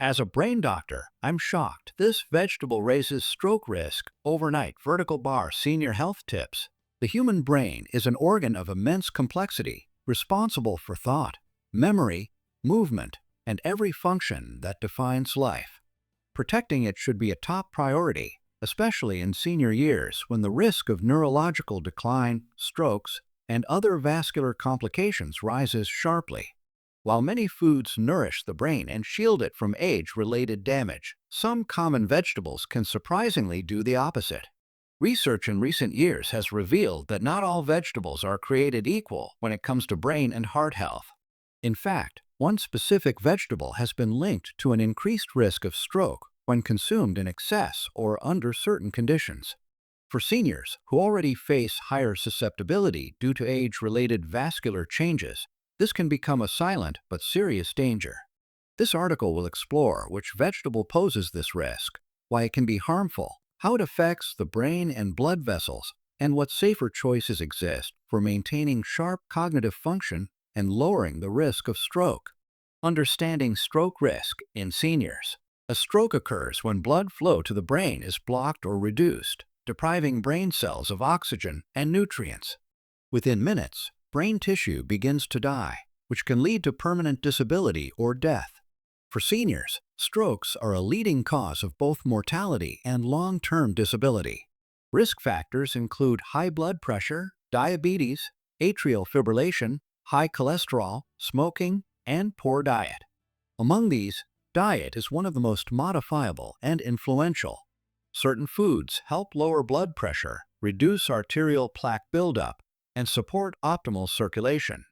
As a brain doctor, I'm shocked. This vegetable raises stroke risk overnight. Vertical bar senior health tips. The human brain is an organ of immense complexity, responsible for thought, memory, movement, and every function that defines life. Protecting it should be a top priority, especially in senior years when the risk of neurological decline, strokes, and other vascular complications rises sharply. While many foods nourish the brain and shield it from age-related damage, some common vegetables can surprisingly do the opposite. Research in recent years has revealed that not all vegetables are created equal when it comes to brain and heart health. In fact, one specific vegetable has been linked to an increased risk of stroke when consumed in excess or under certain conditions. For seniors who already face higher susceptibility due to age-related vascular changes, this can become a silent but serious danger. This article will explore which vegetable poses this risk, why it can be harmful, how it affects the brain and blood vessels, and what safer choices exist for maintaining sharp cognitive function and lowering the risk of stroke. Understanding stroke risk in seniors. A stroke occurs when blood flow to the brain is blocked or reduced, depriving brain cells of oxygen and nutrients. Within minutes, brain tissue begins to die, which can lead to permanent disability or death. For seniors, strokes are a leading cause of both mortality and long-term disability. Risk factors include high blood pressure, diabetes, atrial fibrillation, high cholesterol, smoking, and poor diet. Among these, diet is one of the most modifiable and influential. Certain foods help lower blood pressure, reduce arterial plaque buildup, and support optimal circulation.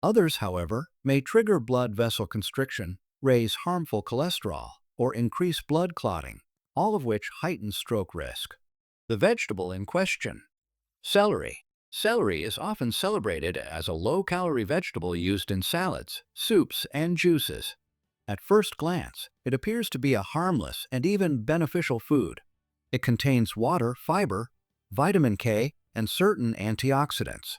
Others, however, may trigger blood vessel constriction, raise harmful cholesterol, or increase blood clotting, all of which heighten stroke risk. The vegetable in question. Celery. Celery is often celebrated as a low-calorie vegetable used in salads, soups, and juices. At first glance, it appears to be a harmless and even beneficial food. It contains water, fiber, vitamin K, and certain antioxidants.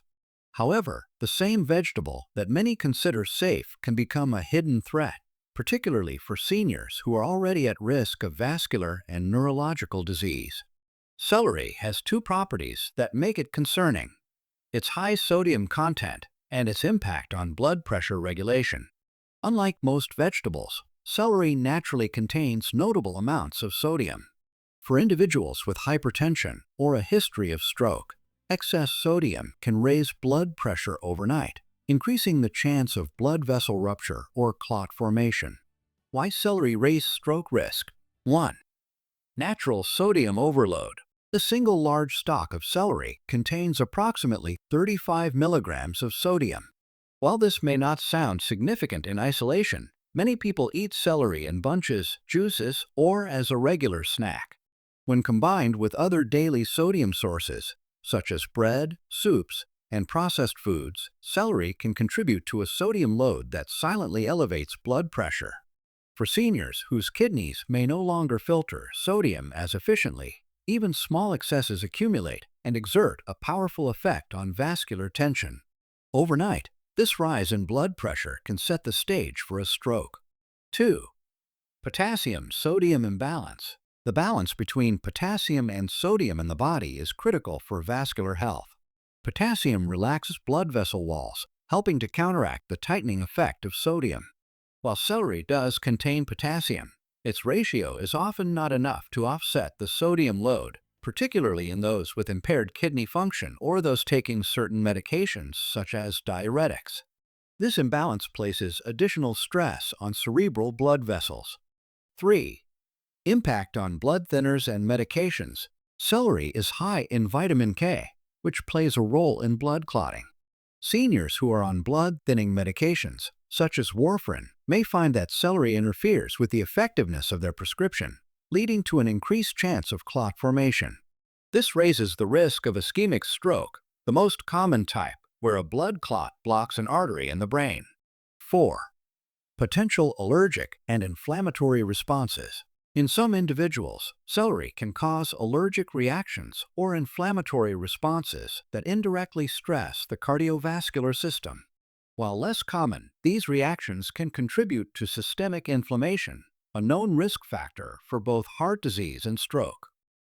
However, the same vegetable that many consider safe can become a hidden threat, particularly for seniors who are already at risk of vascular and neurological disease. Celery has two properties that make it concerning: its high sodium content and its impact on blood pressure regulation. Unlike most vegetables, celery naturally contains notable amounts of sodium. For individuals with hypertension or a history of stroke, excess sodium can raise blood pressure overnight, increasing the chance of blood vessel rupture or clot formation. Why celery raise stroke risk? 1. Natural sodium overload. The single large stalk of celery contains approximately 35 milligrams of sodium. While this may not sound significant in isolation, many people eat celery in bunches, juices, or as a regular snack. When combined with other daily sodium sources, such as bread, soups, and processed foods, celery can contribute to a sodium load that silently elevates blood pressure. For seniors whose kidneys may no longer filter sodium as efficiently, even small excesses accumulate and exert a powerful effect on vascular tension. Overnight, this rise in blood pressure can set the stage for a stroke. 2. Potassium-sodium imbalance. The balance between potassium and sodium in the body is critical for vascular health. Potassium relaxes blood vessel walls, helping to counteract the tightening effect of sodium. While celery does contain potassium, its ratio is often not enough to offset the sodium load, particularly in those with impaired kidney function or those taking certain medications such as diuretics. This imbalance places additional stress on cerebral blood vessels. 3. Impact on blood thinners and medications. Celery is high in vitamin K, which plays a role in blood clotting. Seniors who are on blood-thinning medications, such as warfarin, may find that celery interferes with the effectiveness of their prescription, leading to an increased chance of clot formation. This raises the risk of ischemic stroke, the most common type, where a blood clot blocks an artery in the brain. 4. Potential allergic and inflammatory responses. In some individuals, celery can cause allergic reactions or inflammatory responses that indirectly stress the cardiovascular system. While less common, these reactions can contribute to systemic inflammation, a known risk factor for both heart disease and stroke.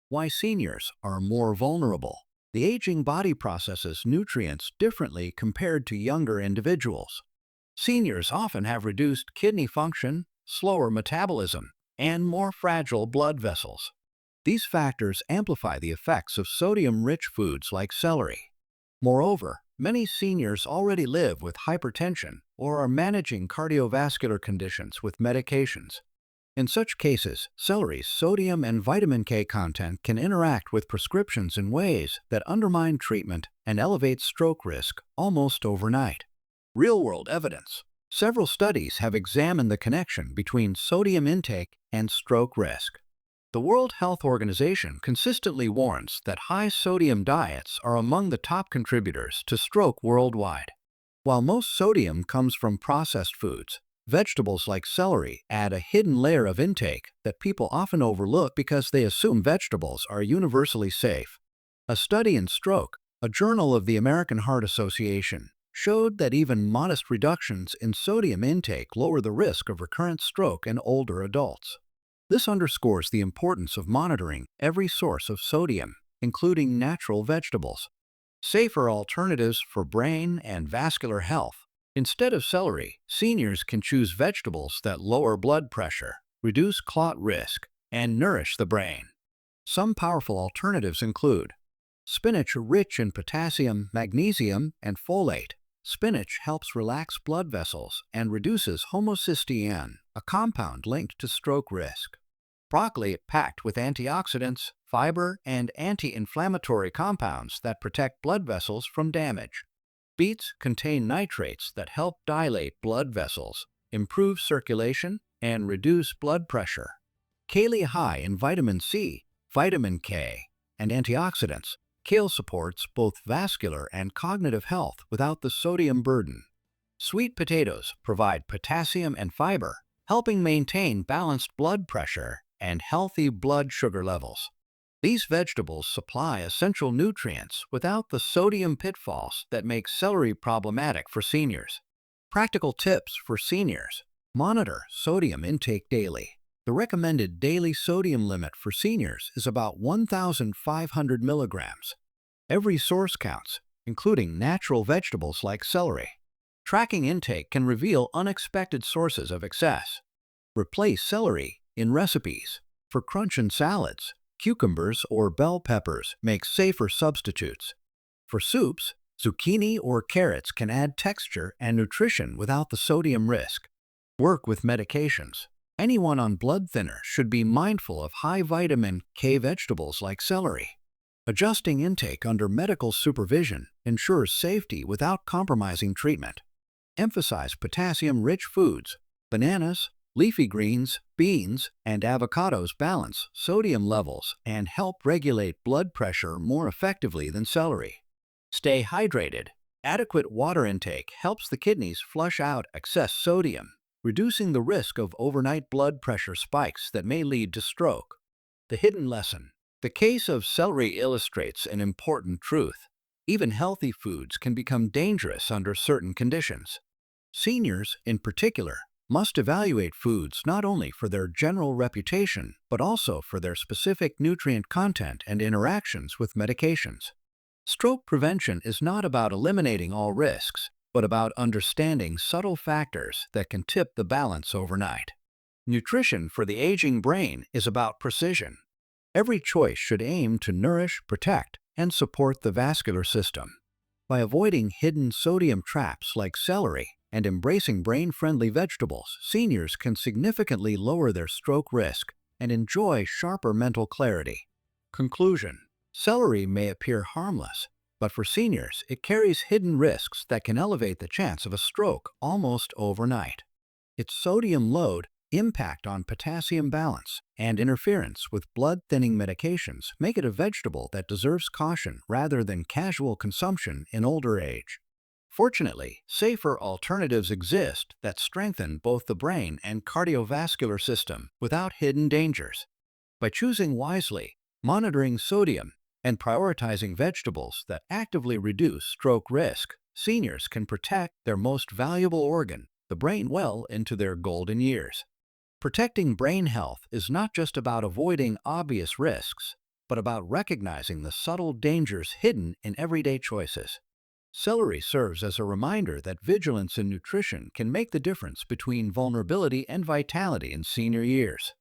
Why seniors are more vulnerable. The aging body processes nutrients differently compared to younger individuals. Seniors often have reduced kidney function, slower metabolism, and more fragile blood vessels. These factors amplify the effects of sodium-rich foods like celery. Moreover, many seniors already live with hypertension or are managing cardiovascular conditions with medications. In such cases, celery's sodium and vitamin K content can interact with prescriptions in ways that undermine treatment and elevate stroke risk almost overnight. Real-world evidence. Several studies have examined the connection between sodium intake and stroke risk. The World Health Organization consistently warns that high sodium diets are among the top contributors to stroke worldwide. While most sodium comes from processed foods, vegetables like celery add a hidden layer of intake that people often overlook because they assume vegetables are universally safe. A study in Stroke, a journal of the American Heart Association, showed that even modest reductions in sodium intake lower the risk of recurrent stroke in older adults. This underscores the importance of monitoring every source of sodium, including natural vegetables. Safer alternatives for brain and vascular health. Instead of celery, seniors can choose vegetables that lower blood pressure, reduce clot risk, and nourish the brain. Some powerful alternatives include spinach, rich in potassium, magnesium, and folate. Spinach helps relax blood vessels and reduces homocysteine, a compound linked to stroke risk. Broccoli, packed with antioxidants, fiber, and anti-inflammatory compounds that protect blood vessels from damage. Beets contain nitrates that help dilate blood vessels, improve circulation, and reduce blood pressure. Kale, high in vitamin C, vitamin K, and antioxidants. Kale supports both vascular and cognitive health without the sodium burden. Sweet potatoes provide potassium and fiber, helping maintain balanced blood pressure and healthy blood sugar levels. These vegetables supply essential nutrients without the sodium pitfalls that make celery problematic for seniors. Practical tips for seniors. Monitor sodium intake daily. The recommended daily sodium limit for seniors is about 1,500 milligrams. Every source counts, including natural vegetables like celery. Tracking intake can reveal unexpected sources of excess. Replace celery in recipes. For crunch in salads, cucumbers or bell peppers make safer substitutes. For soups, zucchini or carrots can add texture and nutrition without the sodium risk. Work with medications. Anyone on blood thinner should be mindful of high vitamin K vegetables like celery. Adjusting intake under medical supervision ensures safety without compromising treatment. Emphasize potassium-rich foods. Bananas, leafy greens, beans, and avocados balance sodium levels and help regulate blood pressure more effectively than celery. Stay hydrated. Adequate water intake helps the kidneys flush out excess sodium, reducing the risk of overnight blood pressure spikes that may lead to stroke. The hidden lesson. The case of celery illustrates an important truth. Even healthy foods can become dangerous under certain conditions. Seniors, in particular, must evaluate foods not only for their general reputation, but also for their specific nutrient content and interactions with medications. Stroke prevention is not about eliminating all risks, but about understanding subtle factors that can tip the balance overnight. Nutrition for the aging brain is about precision. Every choice should aim to nourish, protect, and support the vascular system. By avoiding hidden sodium traps like celery and embracing brain-friendly vegetables, seniors can significantly lower their stroke risk and enjoy sharper mental clarity. Conclusion. Celery may appear harmless, but for seniors, it carries hidden risks that can elevate the chance of a stroke almost overnight. Its sodium load, impact on potassium balance, and interference with blood-thinning medications make it a vegetable that deserves caution rather than casual consumption in older age. Fortunately, safer alternatives exist that strengthen both the brain and cardiovascular system without hidden dangers. By choosing wisely, monitoring sodium, and prioritizing vegetables that actively reduce stroke risk, seniors can protect their most valuable organ, the brain, well into their golden years. Protecting brain health is not just about avoiding obvious risks, but about recognizing the subtle dangers hidden in everyday choices. Celery serves as a reminder that vigilance in nutrition can make the difference between vulnerability and vitality in senior years.